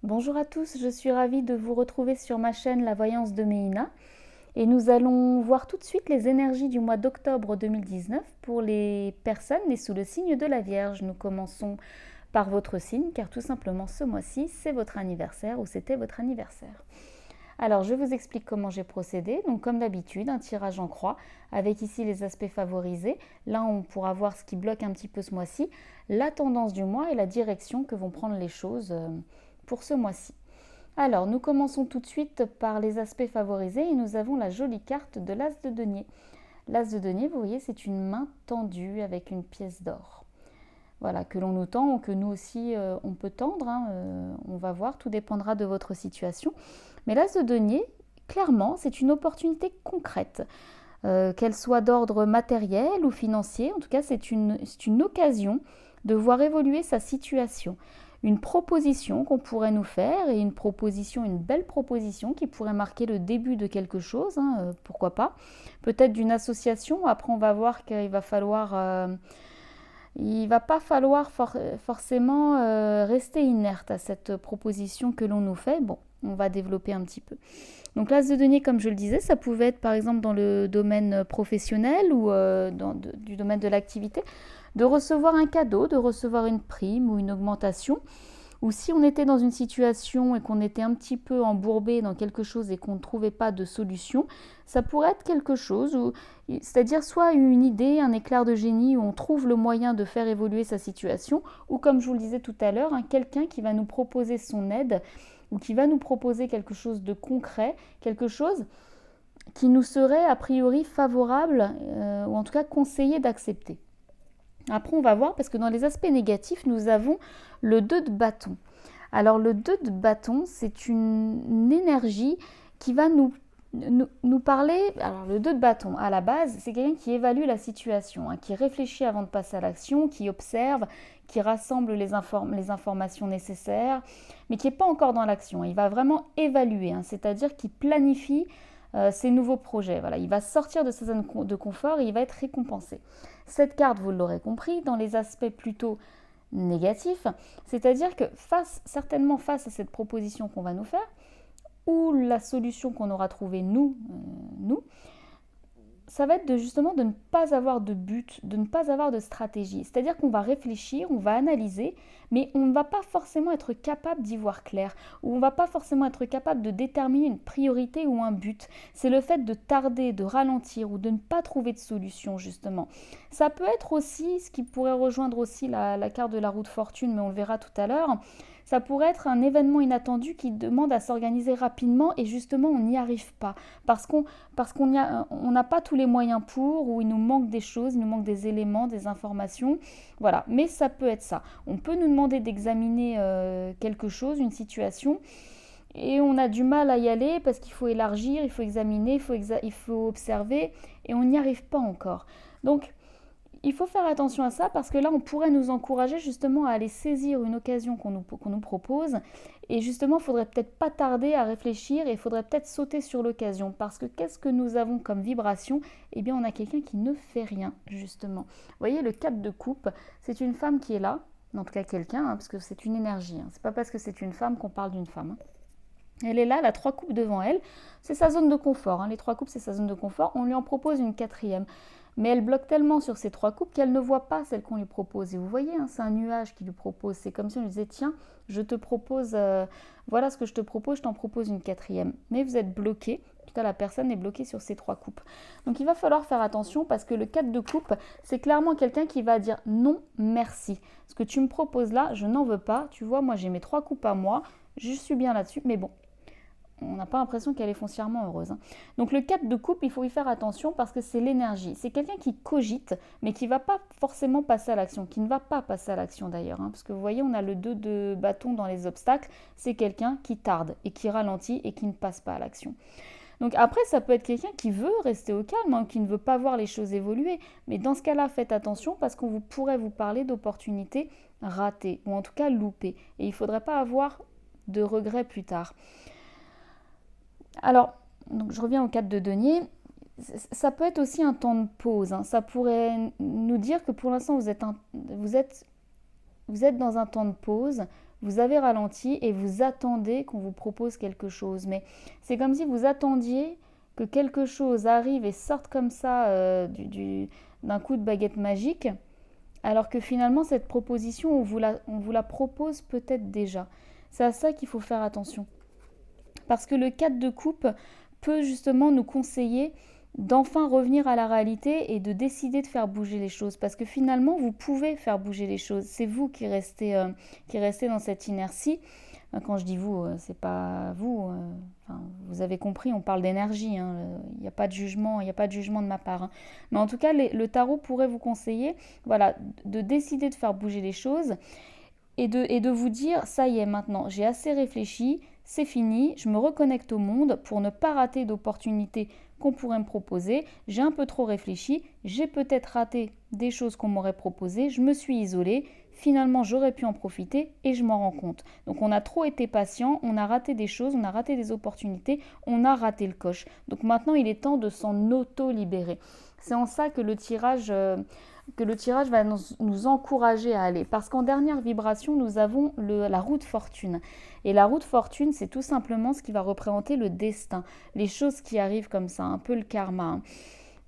Bonjour à tous, je suis ravie de vous retrouver sur ma chaîne La Voyance de Méhina et nous allons voir tout de suite les énergies du mois d'octobre 2019 pour les personnes nées sous le signe de la Vierge. Nous commençons par votre signe car tout simplement ce mois-ci c'est votre anniversaire ou c'était votre anniversaire. Alors je vous explique comment j'ai procédé. Donc comme d'habitude, un tirage en croix avec ici les aspects favorisés. Là on pourra voir ce qui bloque un petit peu ce mois-ci, la tendance du mois et la direction que vont prendre les choses pour ce mois-ci. Alors, nous commençons tout de suite par les aspects favorisés et nous avons la jolie carte de l'As de denier. L'As de denier, vous voyez, c'est une main tendue avec une pièce d'or. Voilà, que l'on nous tend ou que nous aussi on peut tendre, on va voir, tout dépendra de votre situation. Mais l'As de denier, clairement, c'est une opportunité concrète, qu'elle soit d'ordre matériel ou financier. En tout cas, c'est une occasion de voir évoluer sa situation. Une proposition qu'on pourrait nous faire et une belle proposition qui pourrait marquer le début de quelque chose, pourquoi pas. Peut-être d'une association, après on va voir qu'il va falloir... il va pas falloir forcément rester inerte à cette proposition que l'on nous fait. Bon, on va développer un petit peu. Donc l'as de denier, comme je le disais, ça pouvait être par exemple dans le domaine professionnel ou du domaine de l'activité, de recevoir un cadeau, de recevoir une prime ou une augmentation. Ou si on était dans une situation et qu'on était un petit peu embourbé dans quelque chose et qu'on ne trouvait pas de solution, ça pourrait être quelque chose, c'est-à-dire soit une idée, un éclair de génie où on trouve le moyen de faire évoluer sa situation, ou comme je vous le disais tout à l'heure, quelqu'un qui va nous proposer son aide ou qui va nous proposer quelque chose de concret, quelque chose qui nous serait a priori favorable ou en tout cas conseillé d'accepter. Après, on va voir parce que dans les aspects négatifs, nous avons le 2 de bâton. Alors, le 2 de bâton, c'est une énergie qui va nous parler. Alors, le 2 de bâton, à la base, c'est quelqu'un qui évalue la situation, qui réfléchit avant de passer à l'action, qui observe, qui rassemble les informations nécessaires, mais qui n'est pas encore dans l'action. Il va vraiment évaluer, c'est-à-dire qu'il planifie ses nouveaux projets. Voilà, il va sortir de sa zone de confort et il va être récompensé. Cette carte, vous l'aurez compris, dans les aspects plutôt négatifs, c'est-à-dire que certainement face à cette proposition qu'on va nous faire, ou la solution qu'on aura trouvée nous, ça va être justement de ne pas avoir de but, de ne pas avoir de stratégie. C'est-à-dire qu'on va réfléchir, on va analyser, mais on ne va pas forcément être capable d'y voir clair, ou on ne va pas forcément être capable de déterminer une priorité ou un but. C'est le fait de tarder, de ralentir ou de ne pas trouver de solution, justement. Ça peut être aussi, ce qui pourrait rejoindre aussi la carte de la roue de fortune, mais on le verra tout à l'heure, ça pourrait être un événement inattendu qui demande à s'organiser rapidement et justement on n'y arrive pas parce qu'on n'a pas tous les moyens pour, ou il nous manque des choses, il nous manque des éléments, des informations. Voilà, mais ça peut être ça. On peut nous demander d'examiner quelque chose, une situation, et on a du mal à y aller parce qu'il faut élargir, il faut examiner, il faut observer, et on n'y arrive pas encore. Donc, il faut faire attention à ça parce que là, on pourrait nous encourager justement à aller saisir une occasion qu'on nous propose. Et justement, il ne faudrait peut-être pas tarder à réfléchir et il faudrait peut-être sauter sur l'occasion. Parce que qu'est-ce que nous avons comme vibration? Eh bien, on a quelqu'un qui ne fait rien, justement. Vous voyez, le 4 de coupe, c'est une femme qui est là. En tout cas, quelqu'un, parce que c'est une énergie. C'est pas parce que c'est une femme qu'on parle d'une femme. Elle est là, elle a 3 coupes devant elle. C'est sa zone de confort. Les 3 coupes, c'est sa zone de confort. On lui en propose une 4e. Mais elle bloque tellement sur ces 3 coupes qu'elle ne voit pas celle qu'on lui propose. Et vous voyez, c'est un nuage qui lui propose. C'est comme si on lui disait, tiens, je te propose, voilà ce que je te propose, je t'en propose une 4e. Mais vous êtes bloqué, en tout cas la personne est bloquée sur ces 3 coupes. Donc il va falloir faire attention parce que le 4 de coupe, c'est clairement quelqu'un qui va dire non, merci. Ce que tu me proposes là, je n'en veux pas. Tu vois, moi j'ai mes 3 coupes à moi, je suis bien là-dessus, mais bon. On n'a pas l'impression qu'elle est foncièrement heureuse. Donc le 4 de coupe, il faut y faire attention parce que c'est l'énergie. C'est quelqu'un qui cogite, mais qui ne va pas forcément passer à l'action, qui ne va pas passer à l'action d'ailleurs. Parce que vous voyez, on a le 2 de bâton dans les obstacles. C'est quelqu'un qui tarde et qui ralentit et qui ne passe pas à l'action. Donc après, ça peut être quelqu'un qui veut rester au calme, qui ne veut pas voir les choses évoluer. Mais dans ce cas-là, faites attention parce qu'on pourrait vous parler d'opportunités ratées ou en tout cas loupées. Et il ne faudrait pas avoir de regrets plus tard. Alors, donc je reviens au 4 de denier. Ça peut être aussi un temps de pause. Ça pourrait nous dire que pour l'instant, vous êtes dans un temps de pause. vous avez ralenti et vous attendez qu'on vous propose quelque chose. Mais c'est comme si vous attendiez que quelque chose arrive et sorte comme ça d'un coup de baguette magique, alors que finalement cette proposition, on vous la propose peut-être déjà. C'est à ça qu'il faut faire attention. Parce que le 4 de coupe peut justement nous conseiller d'enfin revenir à la réalité et de décider de faire bouger les choses. Parce que finalement, vous pouvez faire bouger les choses. C'est vous qui restez dans cette inertie. Quand je dis vous, c'est pas vous. Enfin, vous avez compris, on parle d'énergie. Il n'y a pas de jugement, il n'y a pas de jugement de ma part. Mais en tout cas, le tarot pourrait vous conseiller, voilà, de décider de faire bouger les choses et de vous dire, ça y est, maintenant, j'ai assez réfléchi, c'est fini, je me reconnecte au monde pour ne pas rater d'opportunités qu'on pourrait me proposer. J'ai un peu trop réfléchi, j'ai peut-être raté des choses qu'on m'aurait proposées, je me suis isolée, finalement j'aurais pu en profiter et je m'en rends compte. Donc on a trop été patient, on a raté des choses, on a raté des opportunités, on a raté le coche. Donc maintenant il est temps de s'en auto-libérer. C'est en ça que le tirage va nous encourager à aller. Parce qu'en dernière vibration, nous avons la roue de fortune. Et la roue de fortune, c'est tout simplement ce qui va représenter le destin, les choses qui arrivent comme ça, un peu le karma.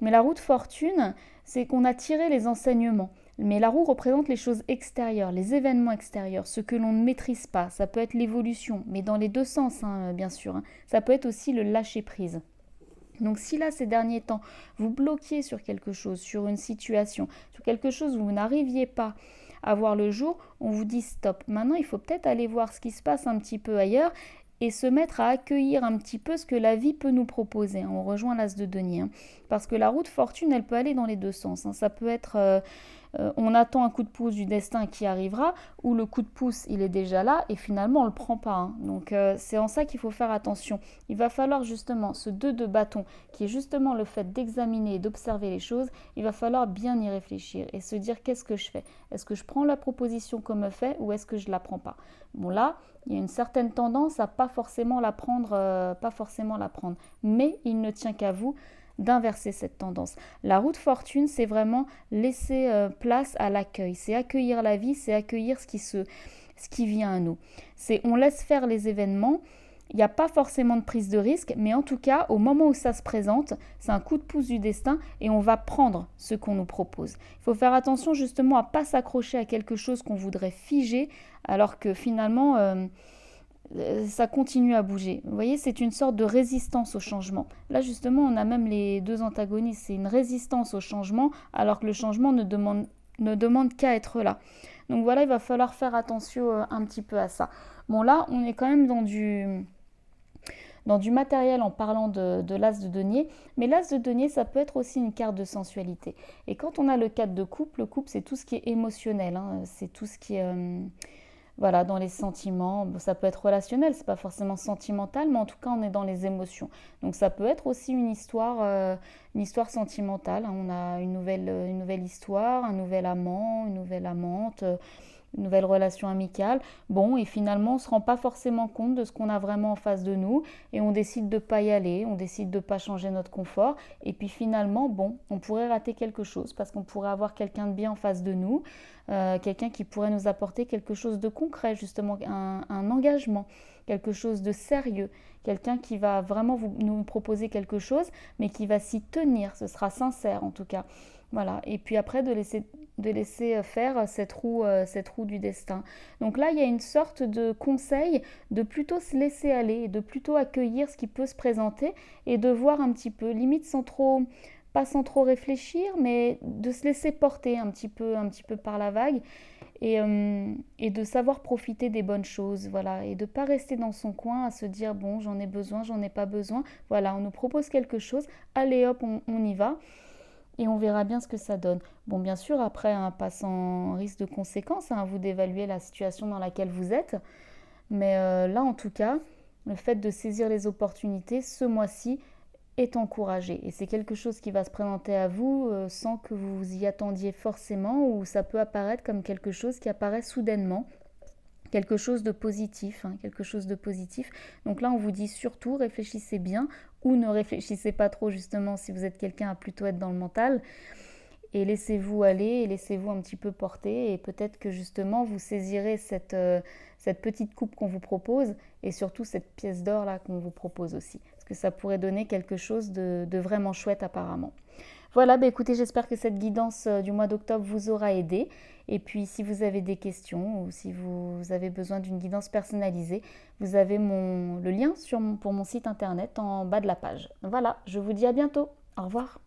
Mais la roue de fortune, c'est qu'on a tiré les enseignements. Mais la roue représente les choses extérieures, les événements extérieurs, ce que l'on ne maîtrise pas. Ça peut être l'évolution, mais dans les deux sens, bien sûr. Ça peut être aussi le lâcher-prise. Donc si là, ces derniers temps, vous bloquiez sur quelque chose, sur une situation, sur quelque chose où vous n'arriviez pas à voir le jour, on vous dit stop. Maintenant, il faut peut-être aller voir ce qui se passe un petit peu ailleurs et se mettre à accueillir un petit peu ce que la vie peut nous proposer. On rejoint l'as de denier. Parce que la roue de fortune, elle peut aller dans les deux sens. Ça peut être... on attend un coup de pouce du destin qui arrivera, ou le coup de pouce il est déjà là et finalement on ne le prend pas. Donc c'est en ça qu'il faut faire attention. Il va falloir justement ce 2 de bâton qui est justement le fait d'examiner et d'observer les choses. Il va falloir bien y réfléchir et se dire qu'est-ce que je fais. Est-ce que je prends la proposition qu'on me fait ou est-ce que je ne la prends pas? Bon là, il y a une certaine tendance à pas forcément la prendre, mais il ne tient qu'à vous d'inverser cette tendance. La roue de fortune, c'est vraiment laisser place à l'accueil. C'est accueillir la vie, c'est accueillir ce qui vient à nous. C'est on laisse faire les événements. Il n'y a pas forcément de prise de risque, mais en tout cas, au moment où ça se présente, c'est un coup de pouce du destin et on va prendre ce qu'on nous propose. Il faut faire attention justement à ne pas s'accrocher à quelque chose qu'on voudrait figer, alors que finalement, ça continue à bouger. Vous voyez, c'est une sorte de résistance au changement. Là, justement, on a même les deux antagonistes. C'est une résistance au changement, alors que le changement ne demande qu'à être là. Donc voilà, il va falloir faire attention un petit peu à ça. Bon, là, on est quand même dans du matériel en parlant de l'as de denier, mais l'as de denier, ça peut être aussi une carte de sensualité. Et quand on a le 4 de coupe, le couple, c'est tout ce qui est émotionnel, c'est tout ce qui est... voilà, dans les sentiments, ça peut être relationnel, c'est pas forcément sentimental, mais en tout cas on est dans les émotions. Donc ça peut être aussi une histoire sentimentale. On a une nouvelle histoire, un nouvel amant, une nouvelle amante, une nouvelle relation amicale. Bon, et finalement, on ne se rend pas forcément compte de ce qu'on a vraiment en face de nous et on décide de ne pas y aller, on décide de ne pas changer notre confort. Et puis finalement, bon, on pourrait rater quelque chose parce qu'on pourrait avoir quelqu'un de bien en face de nous, quelqu'un qui pourrait nous apporter quelque chose de concret, justement, un engagement, quelque chose de sérieux, quelqu'un qui va vraiment nous proposer quelque chose, mais qui va s'y tenir, ce sera sincère en tout cas. Voilà, et puis après de laisser faire cette roue du destin. Donc là, il y a une sorte de conseil de plutôt se laisser aller, de plutôt accueillir ce qui peut se présenter et de voir un petit peu, limite pas sans trop réfléchir, mais de se laisser porter un petit peu par la vague et de savoir profiter des bonnes choses, voilà, et de ne pas rester dans son coin à se dire bon, j'en ai besoin, j'en ai pas besoin. Voilà, on nous propose quelque chose, allez hop, on y va. Et on verra bien ce que ça donne. Bon, bien sûr, après, pas sans risque de conséquences, à vous d'évaluer la situation dans laquelle vous êtes. Mais là, en tout cas, le fait de saisir les opportunités, ce mois-ci, est encouragé. Et c'est quelque chose qui va se présenter à vous sans que vous y attendiez forcément, ou ça peut apparaître comme quelque chose qui apparaît soudainement. Quelque chose de positif, quelque chose de positif. Donc là, on vous dit surtout, réfléchissez bien ou ne réfléchissez pas trop, justement, si vous êtes quelqu'un à plutôt être dans le mental. et laissez-vous aller et laissez-vous un petit peu porter et peut-être que justement vous saisirez cette petite coupe qu'on vous propose et surtout cette pièce d'or là qu'on vous propose aussi. Parce que ça pourrait donner quelque chose de vraiment chouette apparemment. Voilà, bah écoutez, j'espère que cette guidance du mois d'octobre vous aura aidé. Et puis si vous avez des questions ou si vous avez besoin d'une guidance personnalisée, vous avez le lien pour mon site internet en bas de la page. Voilà, je vous dis à bientôt. Au revoir.